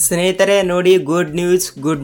ಸ್ನೇಹಿತರೆ ನೋಡಿ, good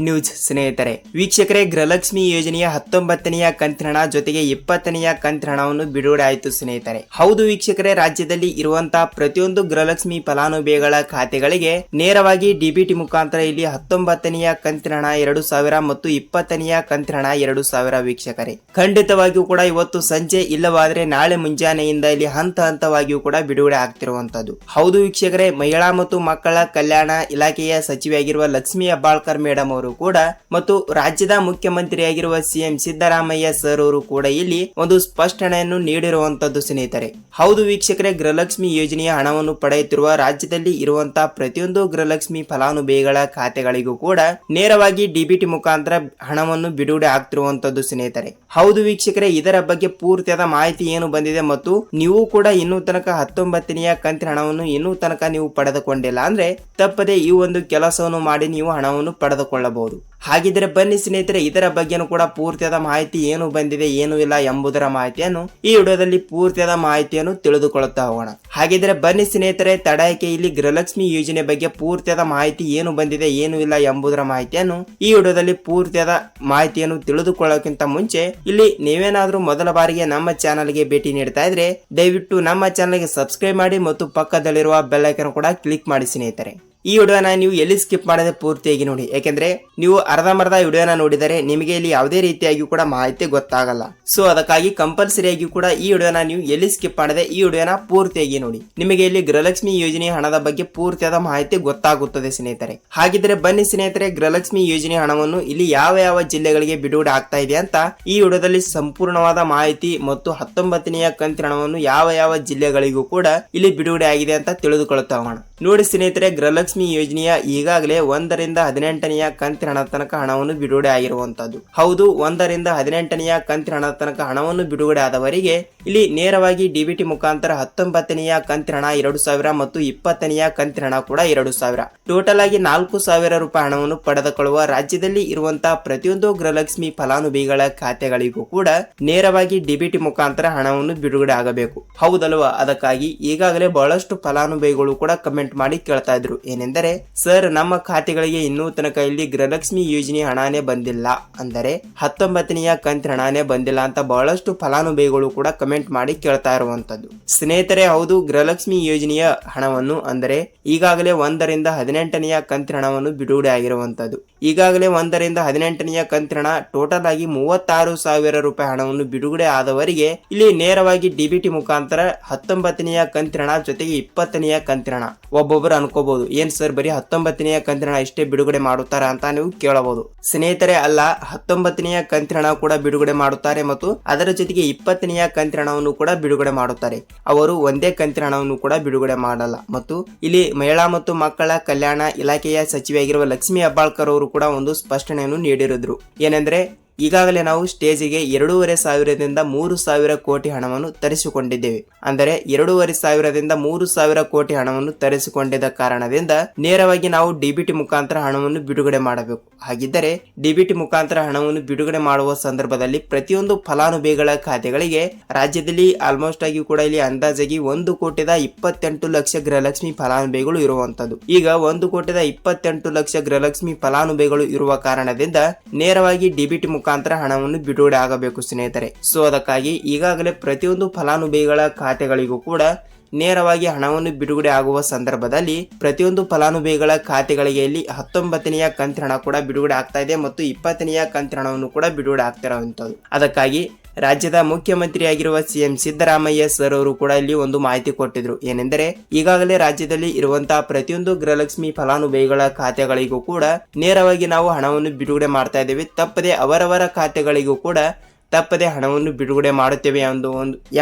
news ಸ್ನೇಹಿತರೆ. ವೀಕ್ಷಕರೇ, ಗೃಹಲಕ್ಷ್ಮಿ ಯೋಜನೆಯ 19ನೆಯ ಕಂತಿನ ಹಣ ಜೊತೆಗೆ 20ನೆಯ ಕಂತಿನ ಹಣವನ್ನು ಬಿಡುಗಡೆ ಆಯಿತು ಸ್ನೇಹಿತರೆ. ಹೌದು ವೀಕ್ಷಕರೇ, ರಾಜ್ಯದಲ್ಲಿ ಇರುವಂತಹ ಪ್ರತಿಯೊಂದು ಗೃಹಲಕ್ಷ್ಮಿ ಫಲಾನುಭವಿಗಳ ಖಾತೆಗಳಿಗೆ ನೇರವಾಗಿ ಡಿಬಿಟಿ ಮುಖಾಂತರ ಇಲ್ಲಿ 19ನೆಯ ಕಂತಿನ ಹಣ 2000 ಮತ್ತು 20ನೆಯ ಕಂತಿನ ಹಣ 2000 ವೀಕ್ಷಕರೇ. ಖಂಡಿತವಾಗಿಯೂ ಕೂಡ ಇವತ್ತು ಸಂಜೆ ಇಲ್ಲವಾದ್ರೆ ನಾಳೆ ಮುಂಜಾನೆಯಿಂದ ಇಲ್ಲಿ ಹಂತವಾಗಿಯೂ ಕೂಡ ಬಿಡುಗಡೆ ಆಗ್ತಿರುವಂತದ್ದು. ಹೌದು ವೀಕ್ಷಕರೇ, ಮಹಿಳಾ ಮತ್ತು ಮಕ್ಕಳ ಕಲ್ಯಾಣ ಇಲಾಖೆಯ ಸಚಿವೆಯಾಗಿರುವ ಲಕ್ಷ್ಮಿ ಹೆಬ್ಬಾಳ್ಕರ್ ಮೇಡಮ್ ಅವರು ಕೂಡ ಮತ್ತು ರಾಜ್ಯದ ಮುಖ್ಯಮಂತ್ರಿಯಾಗಿರುವ ಸಿಎಂ ಸಿದ್ದರಾಮಯ್ಯ ಸರ್ ಅವರು ಕೂಡ ಇಲ್ಲಿ ಒಂದು ಸ್ಪಷ್ಟನೆಯನ್ನು ನೀಡಿರುವಂತದ್ದು ಸ್ನೇಹಿತರೆ. ಹೌದು ವೀಕ್ಷಕರೇ, ಗೃಹಲಕ್ಷ್ಮಿ ಯೋಜನೆಯ ಹಣವನ್ನು ಪಡೆಯುತ್ತಿರುವ ರಾಜ್ಯದಲ್ಲಿ ಇರುವಂತಹ ಪ್ರತಿಯೊಂದು ಗೃಹಲಕ್ಷ್ಮಿ ಫಲಾನುಭವಿಗಳ ಖಾತೆಗಳಿಗೂ ಕೂಡ ನೇರವಾಗಿ ಡಿಬಿಟಿ ಮುಖಾಂತರ ಹಣವನ್ನು ಬಿಡುಗಡೆ ಆಗ್ತಿರುವಂತದ್ದು ಸ್ನೇಹಿತರೆ. ಹೌದು ವೀಕ್ಷಕರೇ, ಇದರ ಬಗ್ಗೆ ಪೂರ್ತಿಯಾದ ಮಾಹಿತಿ ಏನು ಬಂದಿದೆ ಮತ್ತು ನೀವು ಕೂಡ ಇನ್ನೂ ತನಕ 19ನೆಯ ಕಂತಿನ ಹಣವನ್ನು ಇನ್ನೂ ತನಕ ನೀವು ಪಡೆದುಕೊಂಡಿಲ್ಲ ಅಂದ್ರೆ ತಪ್ಪದೆ ಈ ಒಂದು ಕೆಲಸವನ್ನು ಮಾಡಿ ನೀವು ಹಣವನ್ನು ಪಡೆದುಕೊಳ್ಳಬಹುದು. ಹಾಗಿದ್ರೆ ಬನ್ನಿ ಸ್ನೇಹಿತರೆ, ಇದರ ಬಗ್ಗೆನೂ ಕೂಡ ಪೂರ್ತಿಯಾದ ಮಾಹಿತಿ ಏನು ಬಂದಿದೆ ಏನು ಇಲ್ಲ ಎಂಬುದರ ಮಾಹಿತಿಯನ್ನು ಈ ವಿಡಿಯೋದಲ್ಲಿ ಪೂರ್ತಿಯಾದ ಮಾಹಿತಿಯನ್ನು ತಿಳಿದುಕೊಳ್ಳುತ್ತಾ ಹೋಗೋಣ. ಹಾಗಿದ್ರೆ ಬನ್ನಿ ಸ್ನೇಹಿತರೆ, ತಡಯಕ್ಕೆ ಇಲ್ಲಿ ಗೃಹಲಕ್ಷ್ಮಿ ಯೋಜನೆ ಬಗ್ಗೆ ಪೂರ್ತಿಯಾದ ಮಾಹಿತಿ ಏನು ಬಂದಿದೆ ಏನು ಇಲ್ಲ ಎಂಬುದರ ಮಾಹಿತಿಯನ್ನು ಈ ವಿಡಿಯೋದಲ್ಲಿ ಪೂರ್ತಿಯಾದ ಮಾಹಿತಿಯನ್ನು ತಿಳಿದುಕೊಳ್ಳೋಕ್ಕಿಂತ ಮುಂಚೆ ಇಲ್ಲಿ ನೀವೇನಾದ್ರೂ ಮೊದಲ ಬಾರಿಗೆ ನಮ್ಮ ಚಾನಲ್ಗೆ ಭೇಟಿ ನೀಡ್ತಾ ಇದ್ರೆ ದಯವಿಟ್ಟು ನಮ್ಮ ಚಾನಲ್ಗೆ ಸಬ್ಸ್ಕ್ರೈಬ್ ಮಾಡಿ ಮತ್ತು ಪಕ್ಕದಲ್ಲಿರುವ ಬೆಲ್ ಐಕಾನ್ ಕೂಡ ಕ್ಲಿಕ್ ಮಾಡಿ ಸ್ನೇಹಿತರೆ. ಈ ವಿಡಿಯೋನ ನೀವು ಎಲ್ಲಿ ಸ್ಕಿಪ್ ಮಾಡದೆ ಪೂರ್ತಿಯಾಗಿ ನೋಡಿ, ಯಾಕೆಂದ್ರೆ ನೀವು ಅರ್ಧಂಬರ್ಧ ವಿಡಿಯೋನ ನೋಡಿದರೆ ನಿಮಗೆ ಇಲ್ಲಿ ಯಾವುದೇ ರೀತಿಯಾಗಿ ಕೂಡ ಮಾಹಿತಿ ಗೊತ್ತಾಗಲ್ಲ. ಸೊ ಅದಕ್ಕಾಗಿ ಕಂಪಲ್ಸರಿಯಾಗಿ ಕೂಡ ಈ ವಿಡಿಯೋನ ನೀವು ಎಲ್ಲಿ ಸ್ಕಿಪ್ ಮಾಡದೆ ಈ ವಿಡಿಯೋನ ಪೂರ್ತಿಯಾಗಿ ನೋಡಿ, ನಿಮಗೆ ಇಲ್ಲಿ ಗೃಹಲಕ್ಷ್ಮಿ ಯೋಜನೆ ಹಣದ ಬಗ್ಗೆ ಪೂರ್ತಿಯಾದ ಮಾಹಿತಿ ಗೊತ್ತಾಗುತ್ತದೆ ಸ್ನೇಹಿತರೆ. ಹಾಗಿದ್ರೆ ಬನ್ನಿ ಸ್ನೇಹಿತರೆ, ಗೃಹಲಕ್ಷ್ಮಿ ಯೋಜನೆ ಹಣವನ್ನು ಇಲ್ಲಿ ಯಾವ ಜಿಲ್ಲೆಗಳಿಗೆ ಬಿಡುಗಡೆ ಆಗ್ತಾ ಇದೆ ಅಂತ ಈ ವಿಡಿಯೋದಲ್ಲಿ ಸಂಪೂರ್ಣವಾದ ಮಾಹಿತಿ ಮತ್ತು 19ನೆಯ ಕಂತಿನ ಹಣವನ್ನು ಯಾವ ಜಿಲ್ಲೆಗಳಿಗೂ ಕೂಡ ಇಲ್ಲಿ ಬಿಡುಗಡೆ ಆಗಿದೆ ಅಂತ ತಿಳಿದುಕೊಳ್ಳುತ್ತಾ ಹೋಗೋಣ. ನೋಡಿ ಸ್ನೇಹಿತರೆ, ಗೃಹಲಕ್ಷ್ಮಿ ಯೋಜನೆಯ ಈಗಾಗಲೇ 1 ರಿಂದ 18ನೆಯ ಕಂತಿನ ಹಣ ತನಕ ಹಣವನ್ನು ಬಿಡುಗಡೆ ಆಗಿರುವಂತದ್ದು. ಹೌದು, 1 ರಿಂದ 18ನೆಯ ಕಂತಿನ ಹಣ ತನಕ ಹಣವನ್ನು ಬಿಡುಗಡೆ ಆದವರಿಗೆ ಇಲ್ಲಿ ನೇರವಾಗಿ ಡಿಬಿಟಿ ಮುಖಾಂತರ 19ನೆಯ ಕಂತಿನ ಹಣ 2000 ಮತ್ತು 20ನೆಯ ಕಂತಿನ ಹಣ ಕೂಡ 2000, ಟೋಟಲ್ ಆಗಿ 4000 ರೂಪಾಯಿ ಹಣವನ್ನು ಪಡೆದುಕೊಳ್ಳುವ ರಾಜ್ಯದಲ್ಲಿ ಇರುವಂತಹ ಪ್ರತಿಯೊಂದು ಗೃಹಲಕ್ಷ್ಮಿ ಫಲಾನುಭವಿಗಳ ಖಾತೆಗಳಿಗೂ ಕೂಡ ನೇರವಾಗಿ ಡಿಬಿಟಿ ಮುಖಾಂತರ ಹಣವನ್ನು ಬಿಡುಗಡೆ ಆಗಬೇಕು. ಹೌದಲ್ವಾ? ಅದಕ್ಕಾಗಿ ಈಗಾಗಲೇ ಬಹಳಷ್ಟು ಫಲಾನುಭವಿಗಳು ಕೂಡ ಕಮೆಂಟ್ ಮಾಡಿ ಕೇಳ್ತಾ ಇದ್ರು, ಏನೆಂದರೆ ಸರ್ ನಮ್ಮ ಖಾತೆಗಳಿಗೆ ಇನ್ನೂ ತನಕ ಇಲ್ಲಿ ಗೃಹಲಕ್ಷ್ಮಿ ಯೋಜನೆ ಹಣನೇ ಬಂದಿಲ್ಲ, ಅಂದರೆ 19ನೆಯ ಕಂತಿನ ಹಣನೇ ಬಂದಿಲ್ಲ ಅಂತ ಬಹಳಷ್ಟು ಫಲಾನುಭವಿಗಳು ಕೂಡ ಕಮೆಂಟ್ ಮಾಡಿ ಕೇಳ್ತಾ ಇರುವಂತದ್ದು ಸ್ನೇಹಿತರೆ. ಹೌದು, ಗೃಹಲಕ್ಷ್ಮಿ ಯೋಜನೆಯ ಹಣವನ್ನು ಅಂದರೆ ಈಗಾಗಲೇ 1 ರಿಂದ 18ನೆಯ ಕಂತಿನ ಹಣವನ್ನು ಬಿಡುಗಡೆ ಆಗಿರುವಂತದ್ದು. ಈಗಾಗಲೇ 1 ರಿಂದ 18ನೆಯ ಕಂತಿನ ಹಣ ಟೋಟಲ್ ಆಗಿ 36,000 ರೂಪಾಯಿ ಹಣವನ್ನು ಬಿಡುಗಡೆ ಆದವರಿಗೆ ಇಲ್ಲಿ ನೇರವಾಗಿ ಡಿಬಿಟಿ ಮುಖಾಂತರ 19ನೆಯ ಕಂತಿನ ಹಣ ಜೊತೆಗೆ 20ನೆಯ ಕಂತಿನ ಹಣ. ಒಬ್ಬೊಬ್ಬರು ಅನ್ಕೋಬಹುದು, ಏನ್ ಸರ್ ಬರೀ 19ನೆಯ ಕಂತಿನ ಹಣ ಇಷ್ಟೇ ಬಿಡುಗಡೆ ಮಾಡುತ್ತಾರ ಅಂತ ನೀವು ಕೇಳಬಹುದು. ಸ್ನೇಹಿತರೆ, ಅಲ್ಲ, 19ನೆಯ ಕಂತಿನ ಹಣ ಕೂಡ ಬಿಡುಗಡೆ ಮಾಡುತ್ತಾರೆ ಮತ್ತು ಅದರ ಜೊತೆಗೆ 20ನೆಯ ಕಂತಿನ ಹಣವನ್ನು ಕೂಡ ಬಿಡುಗಡೆ ಮಾಡುತ್ತಾರೆ. ಅವರು ಒಂದೇ ಕಂತಿನ ಹಣವನ್ನು ಕೂಡ ಬಿಡುಗಡೆ ಮಾಡಲ್ಲ. ಮತ್ತು ಇಲ್ಲಿ ಮಹಿಳಾ ಮತ್ತು ಮಕ್ಕಳ ಕಲ್ಯಾಣ ಇಲಾಖೆಯ ಸಚಿವೆಯಾಗಿರುವ ಲಕ್ಷ್ಮಿ ಹೆಬ್ಬಾಳ್ಕರ್ ಅವರು ಕೂಡ ಒಂದು ಸ್ಪಷ್ಟನೆಯನ್ನು ನೀಡಿರುದ್ರು, ಏನೆಂದ್ರೆ ಈಗಾಗಲೇ ನಾವು ಸ್ಟೇಜಿಗೆ 2,500 3,000 ಕೋಟಿ ಹಣವನ್ನು ತರಿಸಿಕೊಂಡಿದ್ದೇವೆ. ಅಂದರೆ 2,500 3,000 ಕೋಟಿ ಹಣವನ್ನು ತರಿಸಿಕೊಂಡಿದ್ದ ಕಾರಣದಿಂದ ನೇರವಾಗಿ ನಾವು ಡಿಬಿಟಿ ಮುಖಾಂತರ ಹಣವನ್ನು ಬಿಡುಗಡೆ ಮಾಡಬೇಕು. ಹಾಗಿದ್ದರೆ ಡಿಬಿಟಿ ಮುಖಾಂತರ ಹಣವನ್ನು ಬಿಡುಗಡೆ ಮಾಡುವ ಸಂದರ್ಭದಲ್ಲಿ ಪ್ರತಿಯೊಂದು ಫಲಾನುಭವಿಗಳ ಖಾತೆಗಳಿಗೆ ರಾಜ್ಯದಲ್ಲಿ ಆಲ್ಮೋಸ್ಟ್ ಆಗಿ ಕೂಡ ಇಲ್ಲಿ ಅಂದಾಜಾಗಿ 1,28,00,000 ಗೃಹಲಕ್ಷ್ಮಿ ಫಲಾನುಭವಿಗಳು ಇರುವಂತದ್ದು. ಈಗ 1,28,00,000 ಗೃಹಲಕ್ಷ್ಮಿ ಫಲಾನುಭವಿಗಳು ಇರುವ ಕಾರಣದಿಂದ ನೇರವಾಗಿ ಡಿಬಿಟಿ ಮುಖಾಂತರ ಹಣವನ್ನು ಬಿಡುಗಡೆ ಆಗಬೇಕು ಸ್ನೇಹಿತರೆ. ಸೊ ಅದಕ್ಕಾಗಿ ಈಗಾಗಲೇ ಪ್ರತಿಯೊಂದು ಫಲಾನುಭವಿಗಳ ಖಾತೆಗಳಿಗೂ ಕೂಡ ನೇರವಾಗಿ ಹಣವನ್ನು ಬಿಡುಗಡೆ ಆಗುವ ಸಂದರ್ಭದಲ್ಲಿ ಪ್ರತಿಯೊಂದು ಫಲಾನುಭವಿಗಳ ಖಾತೆಗಳಿಗೆ ಇಲ್ಲಿ 19ನೆಯ ಕಂತಿನ ಹಣ ಕೂಡ ಬಿಡುಗಡೆ ಆಗ್ತಾ ಇದೆ ಮತ್ತು 20ನೆಯ ಕಂತಿನ ಹಣವನ್ನು ಕೂಡ ಬಿಡುಗಡೆ ಆಗ್ತಿರುವಂತದ್ದು. ಅದಕ್ಕಾಗಿ ರಾಜ್ಯದ ಮುಖ್ಯಮಂತ್ರಿಯಾಗಿರುವ ಸಿಎಂ ಸಿದ್ದರಾಮಯ್ಯ ಸರ್ ಅವರು ಕೂಡ ಇಲ್ಲಿ ಒಂದು ಮಾಹಿತಿ ಕೊಟ್ಟಿದ್ರು, ಏನೆಂದರೆ ಈಗಾಗಲೇ ರಾಜ್ಯದಲ್ಲಿ ಇರುವಂತಹ ಪ್ರತಿಯೊಂದು ಗೃಹಲಕ್ಷ್ಮಿ ಫಲಾನುಭವಿಗಳ ಖಾತೆಗಳಿಗೂ ಕೂಡ ನೇರವಾಗಿ ನಾವು ಹಣವನ್ನು ಬಿಡುಗಡೆ ಮಾಡ್ತಾ ಇದ್ದೇವೆ, ತಪ್ಪದೆ ಅವರವರ ಖಾತೆಗಳಿಗೂ ಕೂಡ ತಪ್ಪದೆ ಹಣವನ್ನು ಬಿಡುಗಡೆ ಮಾಡುತ್ತೇವೆ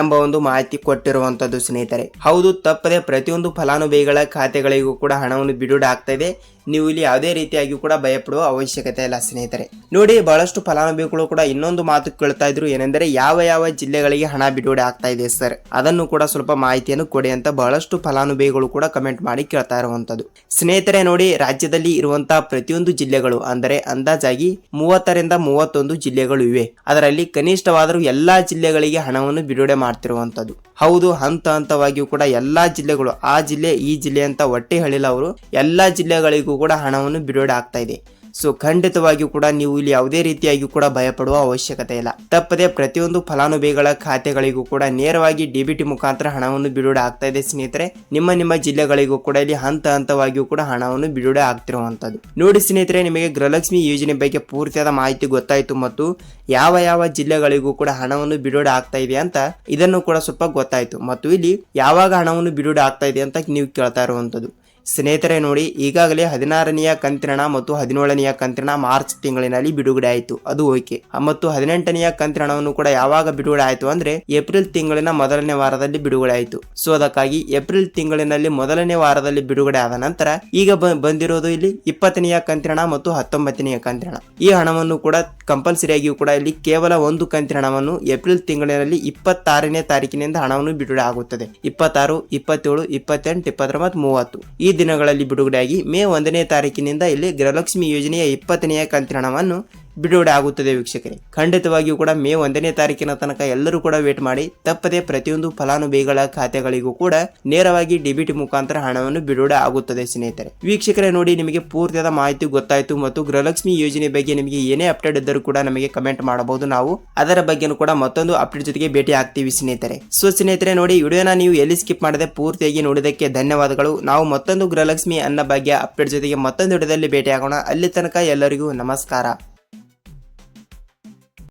ಎಂಬ ಒಂದು ಮಾಹಿತಿ ಕೊಟ್ಟಿರುವಂತದ್ದು ಸ್ನೇಹಿತರೆ. ಹೌದು, ತಪ್ಪದೆ ಪ್ರತಿಯೊಂದು ಫಲಾನುಭವಿಗಳ ಖಾತೆಗಳಿಗೂ ಕೂಡ ಹಣವನ್ನು ಬಿಡುಗಡೆ ಆಗ್ತಾ ಇದೆ. ನೀವು ಇಲ್ಲಿ ಯಾವುದೇ ರೀತಿಯಾಗಿ ಕೂಡ ಭಯಪಡುವ ಅವಶ್ಯಕತೆ ಇಲ್ಲ ಸ್ನೇಹಿತರೆ. ನೋಡಿ, ಬಹಳಷ್ಟು ಫಲಾನುಭವಿಗಳು ಕೂಡ ಇನ್ನೊಂದು ಮಾತು ಕೇಳ್ತಾ ಇದ್ರು, ಏನೆಂದರೆ ಯಾವ ಜಿಲ್ಲೆಗಳಿಗೆ ಹಣ ಬಿಡುಗಡೆ ಆಗ್ತಾ ಇದೆ ಸರ್, ಅದನ್ನು ಕೂಡ ಸ್ವಲ್ಪ ಮಾಹಿತಿಯನ್ನು ಕೊಡಿ ಅಂತ ಬಹಳಷ್ಟು ಫಲಾನುಭವಿಗಳು ಕೂಡ ಕಮೆಂಟ್ ಮಾಡಿ ಕೇಳ್ತಾ ಇರುವಂತದ್ದು ಸ್ನೇಹಿತರೆ. ನೋಡಿ, ರಾಜ್ಯದಲ್ಲಿ ಇರುವಂತಹ ಪ್ರತಿಯೊಂದು ಜಿಲ್ಲೆಗಳು ಅಂದರೆ ಅಂದಾಜಾಗಿ 30 ರಿಂದ 31 ಜಿಲ್ಲೆಗಳು ಇವೆ. ಅದರಲ್ಲಿ ಕನಿಷ್ಠವಾದರೂ ಎಲ್ಲಾ ಜಿಲ್ಲೆಗಳಿಗೆ ಹಣವನ್ನು ಬಿಡುಗಡೆ ಮಾಡ್ತಿರುವಂತದ್ದು. ಹೌದು, ಹಂತವಾಗಿಯೂ ಕೂಡ ಎಲ್ಲಾ ಜಿಲ್ಲೆಗಳು ಆ ಜಿಲ್ಲೆ ಈ ಜಿಲ್ಲೆ ಅಂತ ಒಟ್ಟೆ ಹೇಳಿಲ್ಲ ಅವರು, ಎಲ್ಲಾ ಜಿಲ್ಲೆಗಳಿಗೂ ಖಾತೆಗಳಿಗೂ ಕೂಡ ಹಣವನ್ನು ಬಿಡುಗಡೆ ಆಗ್ತಾ ಇದೆ. ಸೊ ಖಂಡಿತವಾಗಿಯೂ ಕೂಡ ನೀವು ಇಲ್ಲಿ ಯಾವುದೇ ರೀತಿಯಾಗಿ ಕೂಡ ಭಯಪಡುವ ಅವಶ್ಯಕತೆ ಇಲ್ಲ. ತಪ್ಪದೆ ಪ್ರತಿಯೊಂದು ಫಲಾನುಭವಿಗಳ ಖಾತೆಗಳಿಗೂ ಕೂಡ ನೇರವಾಗಿ ಡಿಬಿಟಿ ಮುಖಾಂತರ ಹಣವನ್ನು ಬಿಡುಗಡೆ ಆಗ್ತಾ ಇದೆ ಸ್ನೇಹಿತರೆ. ನಿಮ್ಮ ಜಿಲ್ಲೆಗಳಿಗೂ ಕೂಡ ಇಲ್ಲಿ ಹಂತವಾಗಿಯೂ ಕೂಡ ಹಣವನ್ನು ಬಿಡುಗಡೆ ಆಗ್ತಿರುವಂತದ್ದು. ನೋಡಿ ಸ್ನೇಹಿತರೆ, ನಿಮಗೆ ಗೃಹಲಕ್ಷ್ಮಿ ಯೋಜನೆ ಬಗ್ಗೆ ಪೂರ್ತಿಯಾದ ಮಾಹಿತಿ ಗೊತ್ತಾಯಿತು ಮತ್ತು ಯಾವ ಜಿಲ್ಲೆಗಳಿಗೂ ಕೂಡ ಹಣವನ್ನು ಬಿಡುಗಡೆ ಆಗ್ತಾ ಇದೆ ಅಂತ ಇದನ್ನು ಕೂಡ ಸ್ವಲ್ಪ ಗೊತ್ತಾಯಿತು ಮತ್ತು ಇಲ್ಲಿ ಯಾವಾಗ ಹಣವನ್ನು ಬಿಡುಗಡೆ ಆಗ್ತಾ ಇದೆ ಅಂತ ನೀವು ಕೇಳ್ತಾ ಇರುವಂತದ್ದು. ಸ್ನೇಹಿತರೆ ನೋಡಿ, ಈಗಾಗಲೇ 16ನೆಯ ಕಂತಿನ ಹಣ ಮತ್ತು 17ನೆಯ ಕಂತಿನ ಮಾರ್ಚ್ ತಿಂಗಳಿನಲ್ಲಿ ಬಿಡುಗಡೆ ಆಯಿತು, ಅದು ಓಕೆ. ಮತ್ತು 18ನೆಯ ಕಂತಿನ ಹಣವನ್ನು ಕೂಡ ಯಾವಾಗ ಬಿಡುಗಡೆ ಆಯಿತು ಅಂದ್ರೆ ಏಪ್ರಿಲ್ ತಿಂಗಳಿನ ಮೊದಲನೇ ವಾರದಲ್ಲಿ ಬಿಡುಗಡೆ ಆಯಿತು. ಸೊ ಅದಕ್ಕಾಗಿ ಏಪ್ರಿಲ್ ತಿಂಗಳಿನಲ್ಲಿ ಮೊದಲನೇ ವಾರದಲ್ಲಿ ಬಿಡುಗಡೆ ಆದ ನಂತರ ಈಗ ಬಂದಿರೋದು ಇಲ್ಲಿ 20ನೆಯ ಕಂತಿನ ಹಣ ಮತ್ತು 19ನೆಯ ಕಂತಿನ ಹಣ. ಈ ಹಣವನ್ನು ಕೂಡ ಕಂಪಲ್ಸರಿಯಾಗಿಯೂ ಕೂಡ ಇಲ್ಲಿ ಕೇವಲ ಒಂದು ಕಂತಿನ ಹಣವನ್ನು ಏಪ್ರಿಲ್ ತಿಂಗಳಿನಲ್ಲಿ 26ನೇ ತಾರೀಕಿನಿಂದ ಹಣವನ್ನು ಬಿಡುಗಡೆ ಆಗುತ್ತದೆ. 26, 27, 28, 29, 30 ಈ ದಿನಗಳಲ್ಲಿ ಬಿಡುಗಡೆಯಾಗಿ ಮೇ 1ನೇ ತಾರೀಕಿನಿಂದ ಇಲ್ಲಿ ಗೃಹಲಕ್ಷ್ಮಿ ಯೋಜನೆಯ 20ನೆಯ ಕಂತಿನ ಹಣವನ್ನು ಬಿಡುಗಡೆ ಆಗುತ್ತದೆ ವೀಕ್ಷಕರೇ. ಖಂಡಿತವಾಗಿಯೂ ಕೂಡ ಮೇ 1ನೇ ತಾರೀಕಿನ ತನಕ ಎಲ್ಲರೂ ಕೂಡ ವೇಟ್ ಮಾಡಿ. ತಪ್ಪದೆ ಪ್ರತಿಯೊಂದು ಫಲಾನುಭವಿಗಳ ಖಾತೆಗಳಿಗೂ ಕೂಡ ನೇರವಾಗಿ ಡಿಬಿಟಿ ಮುಖಾಂತರ ಹಣವನ್ನು ಬಿಡುಗಡೆ ಆಗುತ್ತದೆ ಸ್ನೇಹಿತರೆ. ವೀಕ್ಷಕರೇ ನೋಡಿ, ನಿಮಗೆ ಪೂರ್ತಿಯಾದ ಮಾಹಿತಿ ಗೊತ್ತಾಯಿತು ಮತ್ತು ಗೃಹಲಕ್ಷ್ಮಿ ಯೋಜನೆ ಬಗ್ಗೆ ನಿಮಗೆ ಏನೇ ಅಪ್ಡೇಟ್ ಇದ್ದರೂ ಕೂಡ ನಮಗೆ ಕಮೆಂಟ್ ಮಾಡಬಹುದು. ನಾವು ಅದರ ಬಗ್ಗೆನೂ ಕೂಡ ಮತ್ತೊಂದು ಅಪ್ಡೇಟ್ ಜೊತೆಗೆ ಭೇಟಿ ಆಗ್ತೀವಿ ಸ್ನೇಹಿತರೆ. ಸೊ ಸ್ನೇಹಿತರೆ ನೋಡಿ, ವಿಡಿಯೋನ ನೀವು ಎಲ್ಲಿ ಸ್ಕಿಪ್ ಮಾಡದೆ ಪೂರ್ತಿಯಾಗಿ ನೋಡಿದಕ್ಕೆ ಧನ್ಯವಾದಗಳು. ನಾವು ಮತ್ತೊಂದು ಗೃಹಲಕ್ಷ್ಮಿ ಅನ್ನ ಬಗ್ಗೆ ಅಪ್ಡೇಟ್ ಜೊತೆಗೆ ಮತ್ತೊಂದು ವಿಡಿಯೋದಲ್ಲಿ ಭೇಟಿ ಆಗೋಣ. ಅಲ್ಲಿ ತನಕ ಎಲ್ಲರಿಗೂ ನಮಸ್ಕಾರ.